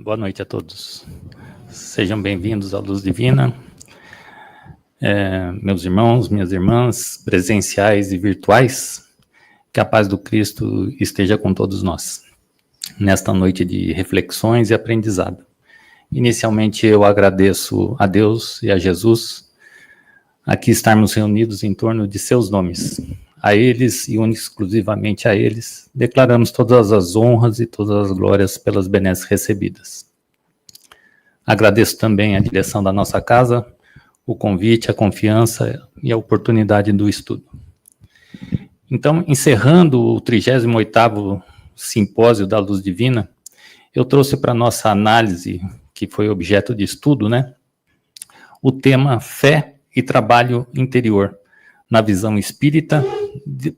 Boa noite a todos. Sejam bem-vindos à Luz Divina. Meus irmãos, minhas irmãs, presenciais e virtuais, que a paz do Cristo esteja com todos nós, nesta noite de reflexões e aprendizado. Inicialmente, eu agradeço a Deus e a Jesus, aqui estarmos reunidos em torno de seus nomes. A eles e exclusivamente a eles, declaramos todas as honras e todas as glórias pelas benesses recebidas. Agradeço também a direção da nossa casa, o convite, a confiança e a oportunidade do estudo. Então, encerrando o 38º Simpósio da Luz Divina, eu trouxe para nossa análise, que foi objeto de estudo, o tema fé e trabalho interior, na visão espírita,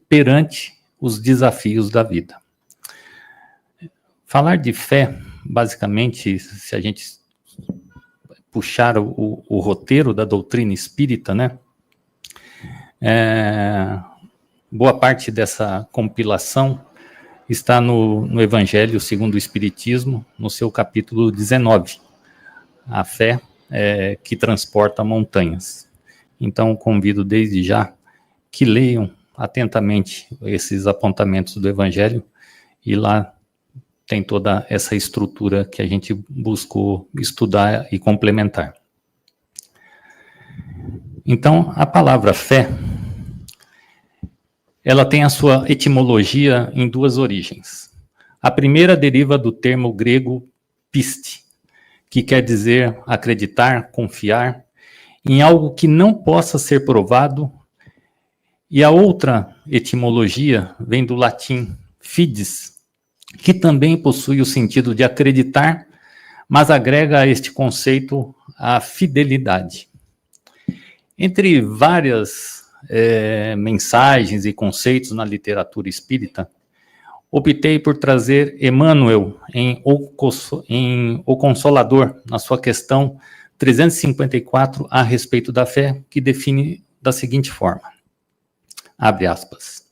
perante os desafios da vida. Falar de fé, basicamente, se a gente puxar o roteiro da doutrina espírita, boa parte dessa compilação está no Evangelho segundo o Espiritismo, no seu capítulo 19, a fé que transporta montanhas. Então, convido desde já que leiam atentamente esses apontamentos do Evangelho, e lá tem toda essa estrutura que a gente buscou estudar e complementar. Então, a palavra fé, ela tem a sua etimologia em duas origens. A primeira deriva do termo grego piste, que quer dizer acreditar, confiar em algo que não possa ser provado. E a outra etimologia vem do latim fides, que também possui o sentido de acreditar, mas agrega a este conceito a fidelidade. Entre várias mensagens e conceitos na literatura espírita, optei por trazer Emmanuel em O Consolador, na sua questão 354, a respeito da fé, que define da seguinte forma. Abre aspas.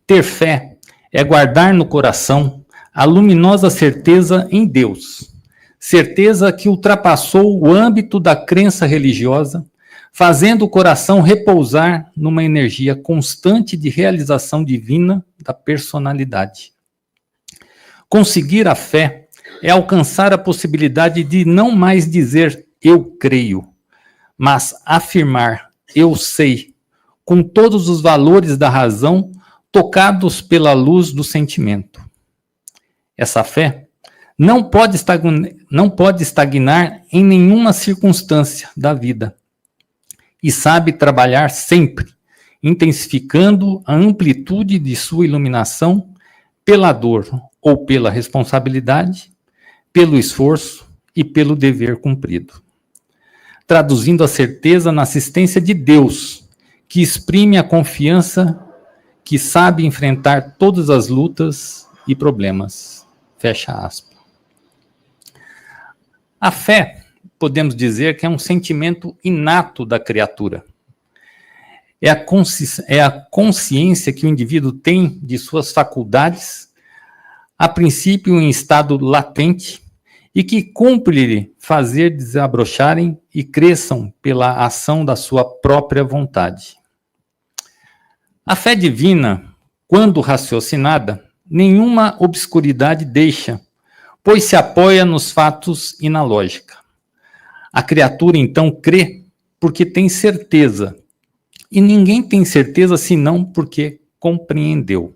Ter fé é guardar no coração a luminosa certeza em Deus, certeza que ultrapassou o âmbito da crença religiosa, fazendo o coração repousar numa energia constante de realização divina da personalidade. Conseguir a fé é alcançar a possibilidade de não mais dizer eu creio, mas afirmar eu sei, com todos os valores da razão tocados pela luz do sentimento. Essa fé não pode estagnar em nenhuma circunstância da vida e sabe trabalhar sempre, intensificando a amplitude de sua iluminação pela dor ou pela responsabilidade, pelo esforço e pelo dever cumprido. Traduzindo a certeza na assistência de Deus, que exprime a confiança, que sabe enfrentar todas as lutas e problemas. Fecha aspas. A fé, podemos dizer que é um sentimento inato da criatura. É a consciência que o indivíduo tem de suas faculdades, a princípio em estado latente, e que cumpre-lhe fazer desabrocharem e cresçam pela ação da sua própria vontade. A fé divina, quando raciocinada, nenhuma obscuridade deixa, pois se apoia nos fatos e na lógica. A criatura, então, crê porque tem certeza, e ninguém tem certeza senão porque compreendeu.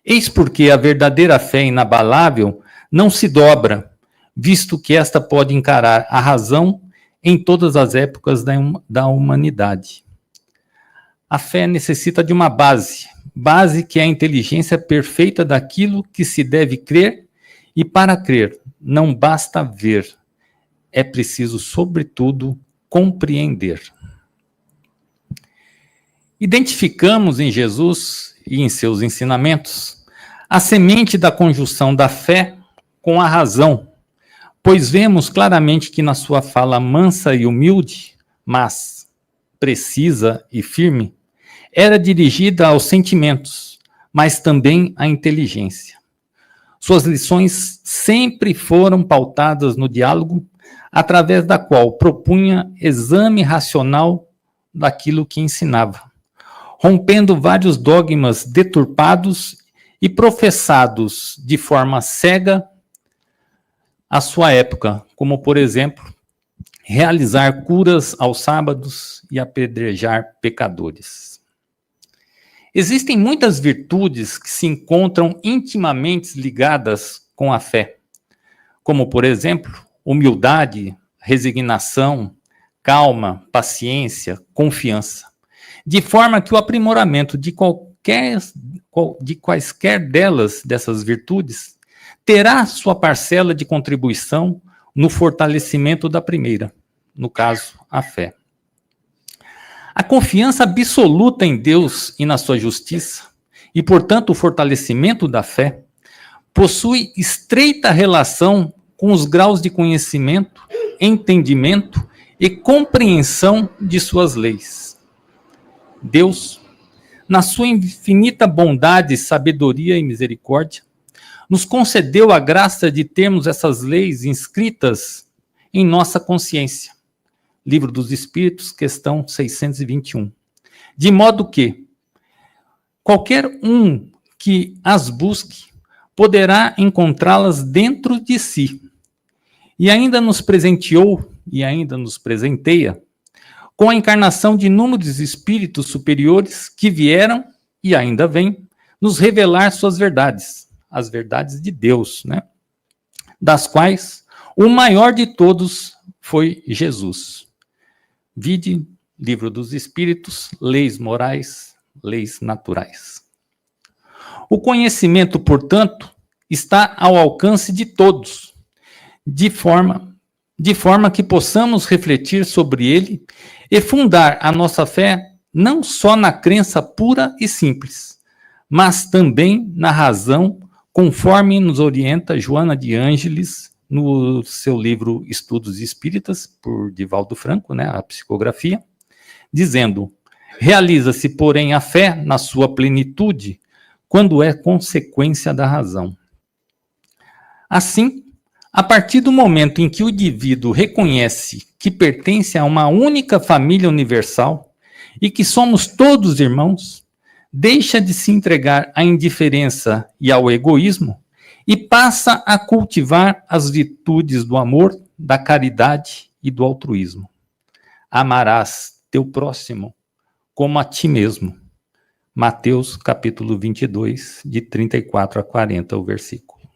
Eis porque a verdadeira fé inabalável não se dobra, visto que esta pode encarar a razão em todas as épocas da humanidade. A fé necessita de uma base que é a inteligência perfeita daquilo que se deve crer, e para crer não basta ver, é preciso, sobretudo, compreender. Identificamos em Jesus e em seus ensinamentos a semente da conjunção da fé com a razão, pois vemos claramente que na sua fala mansa e humilde, mas precisa e firme, era dirigida aos sentimentos, mas também à inteligência. Suas lições sempre foram pautadas no diálogo, através da qual propunha exame racional daquilo que ensinava, rompendo vários dogmas deturpados e professados de forma cega à sua época, como, por exemplo, realizar curas aos sábados e apedrejar pecadores. Existem muitas virtudes que se encontram intimamente ligadas com a fé, como, por exemplo, humildade, resignação, calma, paciência, confiança, de forma que o aprimoramento de quaisquer dessas virtudes terá sua parcela de contribuição no fortalecimento da primeira, no caso, a fé. A confiança absoluta em Deus e na sua justiça, e, portanto, o fortalecimento da fé, possui estreita relação com os graus de conhecimento, entendimento e compreensão de suas leis. Deus, na sua infinita bondade, sabedoria e misericórdia, nos concedeu a graça de termos essas leis inscritas em nossa consciência. Livro dos Espíritos, questão 621. De modo que qualquer um que as busque poderá encontrá-las dentro de si. E ainda nos presenteou, e ainda nos presenteia, com a encarnação de inúmeros espíritos superiores que vieram, e ainda vêm, nos revelar suas verdades, as verdades de Deus, né? Das quais o maior de todos foi Jesus. Vide Livro dos Espíritos, Leis Morais, Leis Naturais. O conhecimento, portanto, está ao alcance de todos, de forma que possamos refletir sobre ele e fundar a nossa fé não só na crença pura e simples, mas também na razão, conforme nos orienta Joana de Ângeles no seu livro Estudos Espíritas, por Divaldo Franco, né, a psicografia, dizendo: realiza-se, porém, a fé na sua plenitude quando é consequência da razão. Assim, a partir do momento em que o indivíduo reconhece que pertence a uma única família universal e que somos todos irmãos, deixa de se entregar à indiferença e ao egoísmo e passa a cultivar as virtudes do amor, da caridade e do altruísmo. Amarás teu próximo como a ti mesmo. Mateus, capítulo 22, de 34 a 40, o versículo.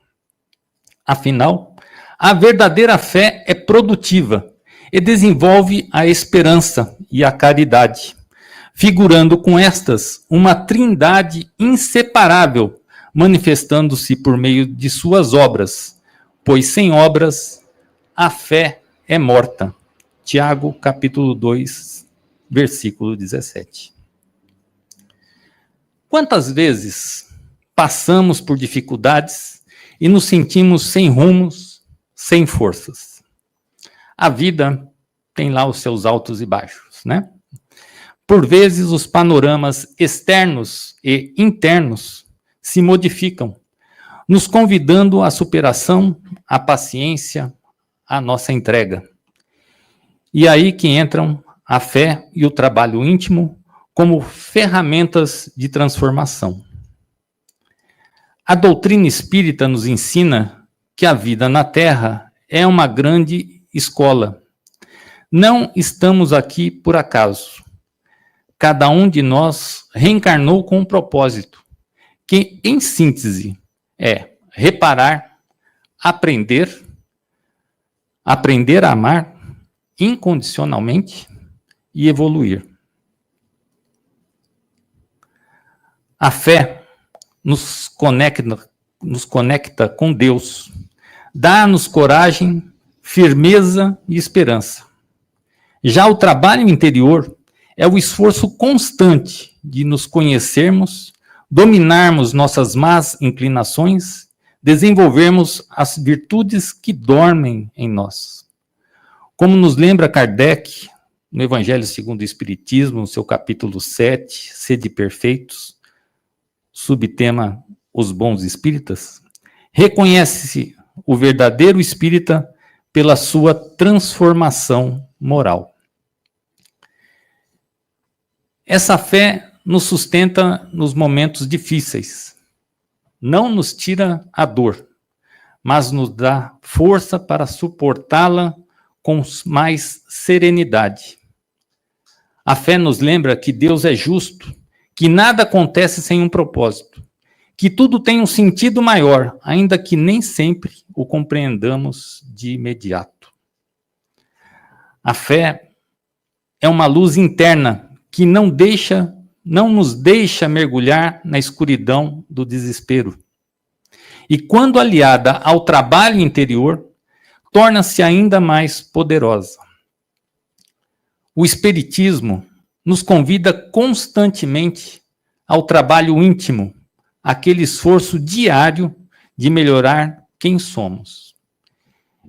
Afinal, a verdadeira fé é produtiva e desenvolve a esperança e a caridade, figurando com estas uma trindade inseparável, manifestando-se por meio de suas obras, pois sem obras a fé é morta. Tiago, capítulo 2, versículo 17. Quantas vezes passamos por dificuldades e nos sentimos sem rumos, sem forças? A vida tem lá os seus altos e baixos, né? Por vezes os panoramas externos e internos se modificam, nos convidando à superação, à paciência, à nossa entrega. E aí que entram a fé e o trabalho íntimo como ferramentas de transformação. A doutrina espírita nos ensina que a vida na Terra é uma grande escola. Não estamos aqui por acaso. Cada um de nós reencarnou com um propósito, que, em síntese, é reparar, aprender a amar incondicionalmente e evoluir. A fé nos conecta com Deus, dá-nos coragem, firmeza e esperança. Já o trabalho interior é o esforço constante de nos conhecermos, dominarmos nossas más inclinações, desenvolvermos as virtudes que dormem em nós. Como nos lembra Kardec, no Evangelho segundo o Espiritismo, no seu capítulo 7, Sede Perfeitos, subtema Os Bons Espíritas, Reconhece-se o verdadeiro espírita pela sua transformação moral. Essa fé nos sustenta nos momentos difíceis. Não nos tira a dor, mas nos dá força para suportá-la com mais serenidade. A fé nos lembra que Deus é justo, que nada acontece sem um propósito, que tudo tem um sentido maior, ainda que nem sempre o compreendamos de imediato. A fé é uma luz interna que não nos deixa mergulhar na escuridão do desespero. E quando aliada ao trabalho interior, torna-se ainda mais poderosa. O Espiritismo nos convida constantemente ao trabalho íntimo, aquele esforço diário de melhorar quem somos.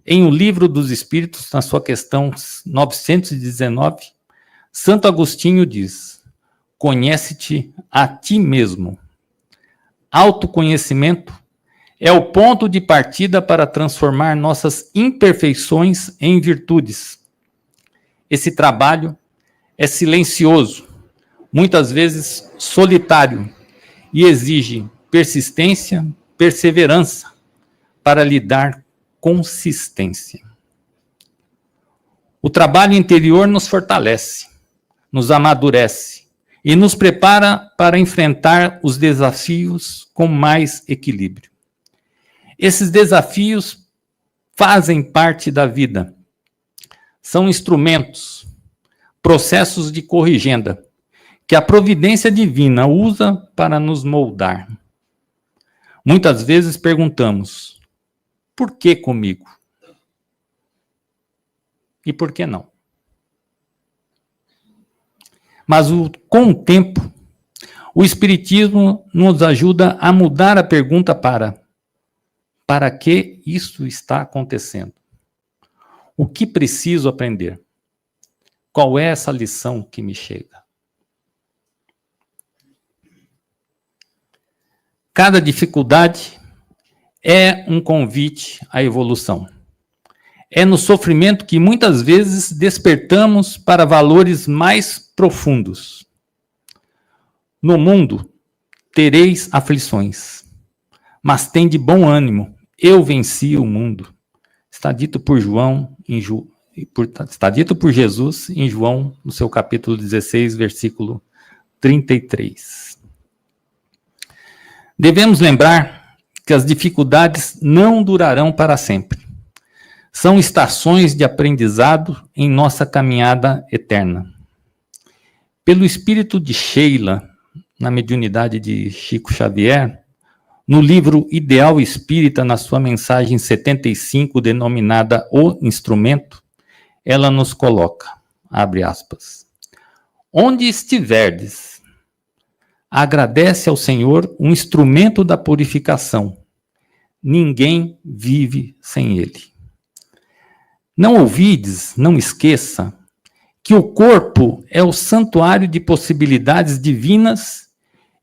Em O Livro dos Espíritos, na sua questão 919, Santo Agostinho diz: conhece-te a ti mesmo. Autoconhecimento é o ponto de partida para transformar nossas imperfeições em virtudes. Esse trabalho é silencioso, muitas vezes solitário, e exige persistência, perseverança para lhe dar consistência. O trabalho interior nos fortalece, nos amadurece e nos prepara para enfrentar os desafios com mais equilíbrio. Esses desafios fazem parte da vida. São instrumentos, processos de corrigenda, que a providência divina usa para nos moldar. Muitas vezes perguntamos: por que comigo? E por que não? Mas com o tempo, o Espiritismo nos ajuda a mudar a pergunta para que isso está acontecendo? O que preciso aprender? Qual é essa lição que me chega? Cada dificuldade é um convite à evolução. É no sofrimento que muitas vezes despertamos para valores mais profundos. No mundo tereis aflições, mas tende bom ânimo. Eu venci o mundo. Está dito por está dito por Jesus em João, no seu capítulo 16, versículo 33. Devemos lembrar que as dificuldades não durarão para sempre. São estações de aprendizado em nossa caminhada eterna. Pelo espírito de Sheila, na mediunidade de Chico Xavier, no livro Ideal Espírita, na sua mensagem 75, denominada O Instrumento, ela nos coloca, abre aspas, onde estiverdes, agradece ao Senhor um instrumento da purificação. Ninguém vive sem ele. Não ouvides, não esqueça, que o corpo é o santuário de possibilidades divinas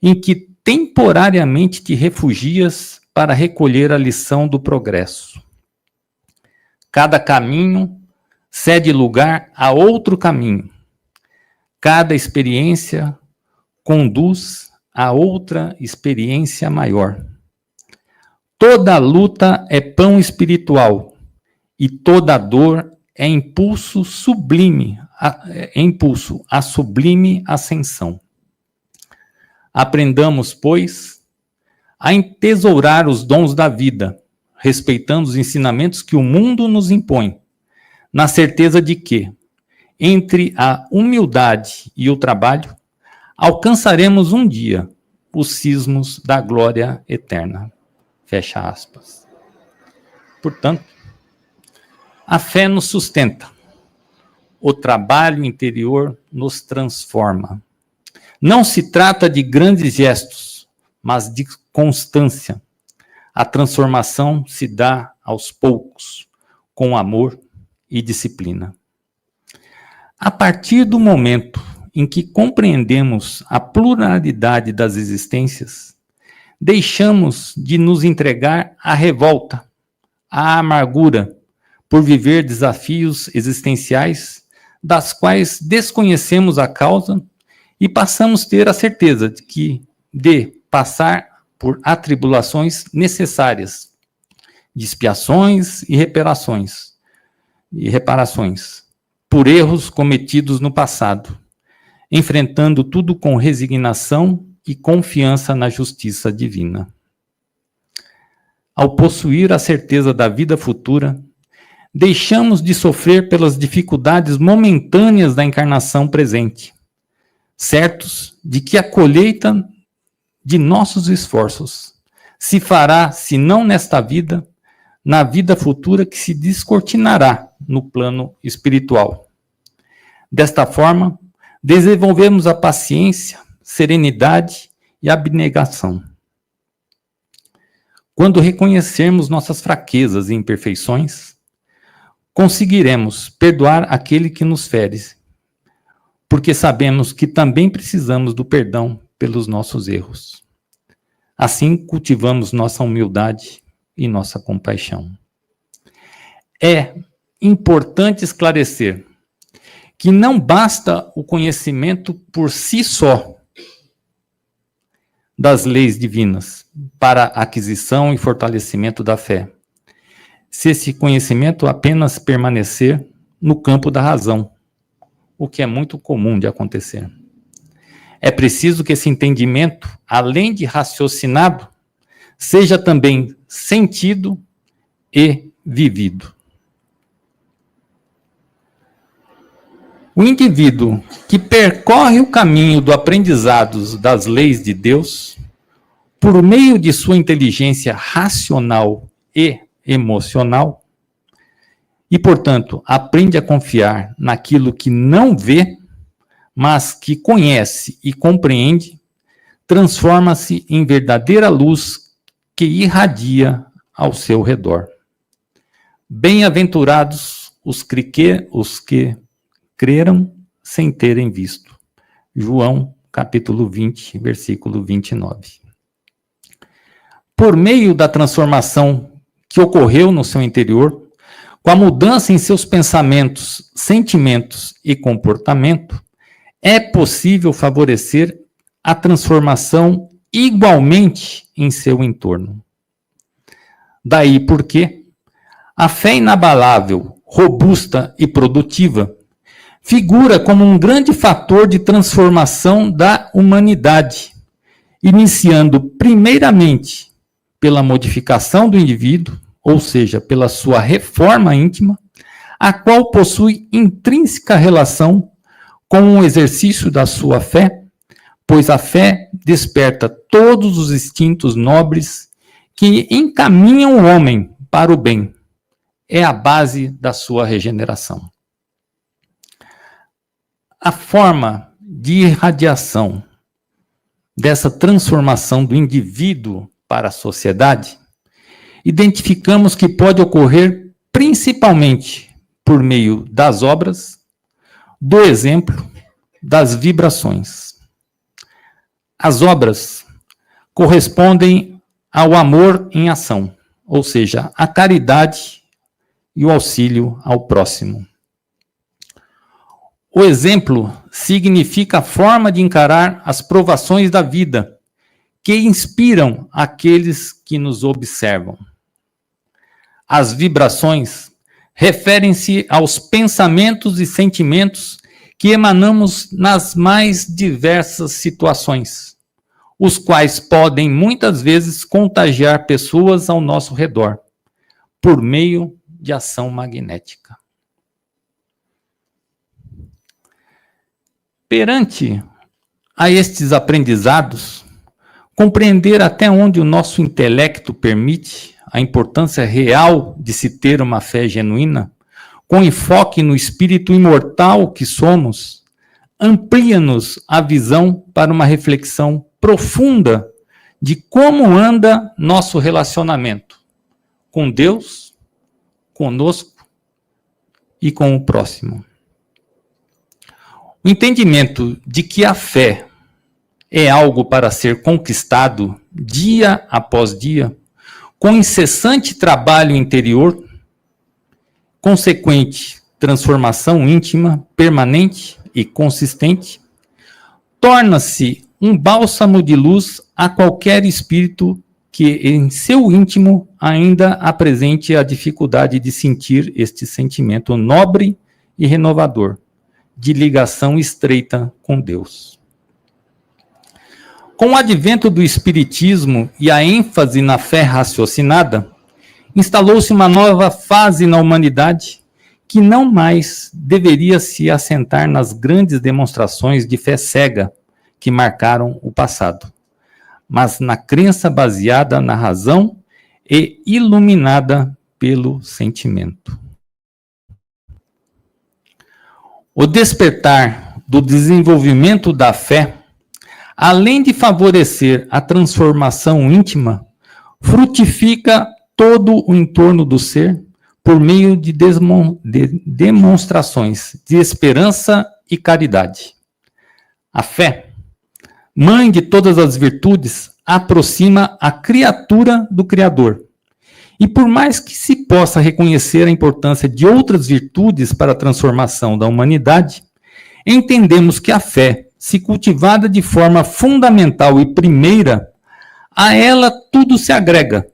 em que temporariamente te refugias para recolher a lição do progresso. Cada caminho cede lugar a outro caminho. Cada experiência conduz a outra experiência maior. Toda luta é pão espiritual e toda dor é impulso sublime, a sublime ascensão. Aprendamos, pois, a entesourar os dons da vida, respeitando os ensinamentos que o mundo nos impõe, na certeza de que, entre a humildade e o trabalho, alcançaremos um dia os cismos da glória eterna. Fecha aspas. Portanto, a fé nos sustenta. O trabalho interior nos transforma. Não se trata de grandes gestos, mas de constância. A transformação se dá aos poucos, com amor e disciplina. A partir do momento em que compreendemos a pluralidade das existências, deixamos de nos entregar à revolta, à amargura, por viver desafios existenciais das quais desconhecemos a causa e passamos a ter a certeza de passar por atribulações necessárias, de expiações e reparações, por erros cometidos no passado, enfrentando tudo com resignação e confiança na justiça divina. Ao possuir a certeza da vida futura, deixamos de sofrer pelas dificuldades momentâneas da encarnação presente, certos de que a colheita de nossos esforços se fará, se não nesta vida, na vida futura que se descortinará no plano espiritual. Desta forma, desenvolvemos a paciência, serenidade e abnegação. Quando reconhecermos nossas fraquezas e imperfeições, conseguiremos perdoar aquele que nos fere, porque sabemos que também precisamos do perdão pelos nossos erros. Assim, cultivamos nossa humildade e nossa compaixão. É importante esclarecer que não basta o conhecimento por si só das leis divinas para a aquisição e fortalecimento da fé, se esse conhecimento apenas permanecer no campo da razão, o que é muito comum de acontecer. É preciso que esse entendimento, além de raciocinado, seja também sentido e vivido. O indivíduo que percorre o caminho do aprendizado das leis de Deus, por meio de sua inteligência racional e emocional, e, portanto, aprende a confiar naquilo que não vê, mas que conhece e compreende, transforma-se em verdadeira luz que irradia ao seu redor. Bem-aventurados os que creram sem terem visto. João, capítulo 20, versículo 29. Por meio da transformação que ocorreu no seu interior, com a mudança em seus pensamentos, sentimentos e comportamento, é possível favorecer a transformação igualmente em seu entorno. Daí porque a fé inabalável, robusta e produtiva figura como um grande fator de transformação da humanidade, iniciando primeiramente pela modificação do indivíduo, ou seja, pela sua reforma íntima, a qual possui intrínseca relação com o exercício da sua fé, pois a fé desperta todos os instintos nobres que encaminham o homem para o bem. É a base da sua regeneração. A forma de irradiação dessa transformação do indivíduo para a sociedade, identificamos que pode ocorrer principalmente por meio das obras, do exemplo, das vibrações. As obras correspondem ao amor em ação, ou seja, a caridade e o auxílio ao próximo. O exemplo significa a forma de encarar as provações da vida, que inspiram aqueles que nos observam. As vibrações referem-se aos pensamentos e sentimentos que emanamos nas mais diversas situações, os quais podem muitas vezes contagiar pessoas ao nosso redor, por meio de ação magnética. Perante a estes aprendizados, compreender até onde o nosso intelecto permite a importância real de se ter uma fé genuína, com enfoque no espírito imortal que somos, amplia-nos a visão para uma reflexão profunda de como anda nosso relacionamento com Deus, conosco e com o próximo. O entendimento de que a fé é algo para ser conquistado dia após dia, com incessante trabalho interior, consequente transformação íntima, permanente e consistente, torna-se um bálsamo de luz a qualquer espírito que em seu íntimo ainda apresente a dificuldade de sentir este sentimento nobre e renovador, de ligação estreita com Deus. Com o advento do Espiritismo e a ênfase na fé raciocinada, instalou-se uma nova fase na humanidade que não mais deveria se assentar nas grandes demonstrações de fé cega que marcaram o passado, mas na crença baseada na razão e iluminada pelo sentimento. O despertar do desenvolvimento da fé, além de favorecer a transformação íntima, frutifica todo o entorno do ser por meio de demonstrações de esperança e caridade. A fé, mãe de todas as virtudes, aproxima a criatura do Criador. E por mais que se possa reconhecer a importância de outras virtudes para a transformação da humanidade, entendemos que a fé, se cultivada de forma fundamental e primeira, a ela tudo se agrega,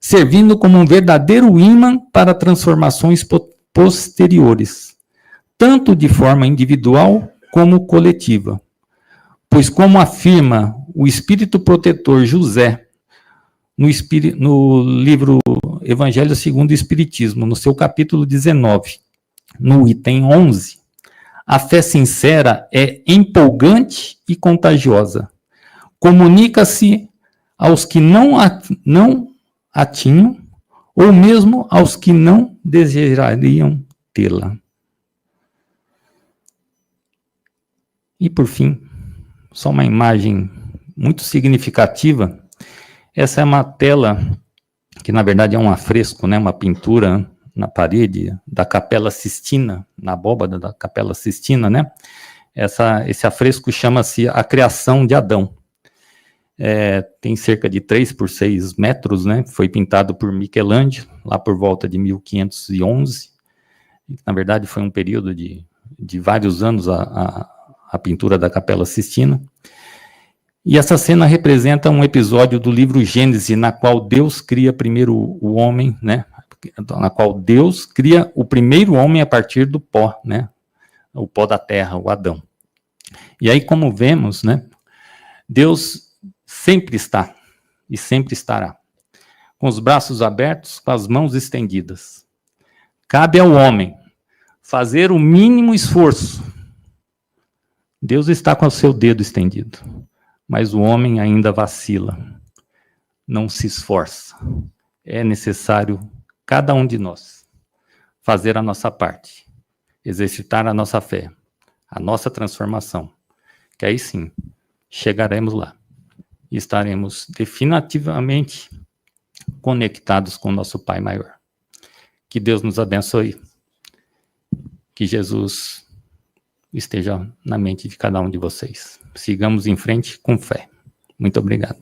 servindo como um verdadeiro ímã para transformações posteriores, tanto de forma individual como coletiva. Pois, como afirma o espírito protetor José, no livro Evangelho segundo o Espiritismo, no seu capítulo 19, no item 11, a fé sincera é empolgante e contagiosa. Comunica-se aos que não a tinham, ou mesmo aos que não desejariam tê-la. E, por fim, só uma imagem muito significativa. Essa é uma tela, que na verdade é um afresco, né, uma pintura na parede da Capela Sistina, na abóbada da Capela Sistina, né? Esse afresco chama-se A Criação de Adão. Tem cerca de 3 por 6 metros, né? Foi pintado por Michelangelo, lá por volta de 1511. Na verdade, foi um período de vários anos a pintura da Capela Sistina. E essa cena representa um episódio do livro Gênesis, na qual Deus cria primeiro o homem, né? Na qual Deus cria o primeiro homem a partir do pó, né? O pó da terra, o Adão. E aí, como vemos, né? Deus sempre está e sempre estará, com os braços abertos, com as mãos estendidas. Cabe ao homem fazer o mínimo esforço. Deus está com o seu dedo estendido, mas o homem ainda vacila, não se esforça. É necessário cada um de nós fazer a nossa parte, exercitar a nossa fé, a nossa transformação, que aí sim chegaremos lá e estaremos definitivamente conectados com o nosso Pai Maior. Que Deus nos abençoe, que Jesus esteja na mente de cada um de vocês. Sigamos em frente com fé. Muito obrigado.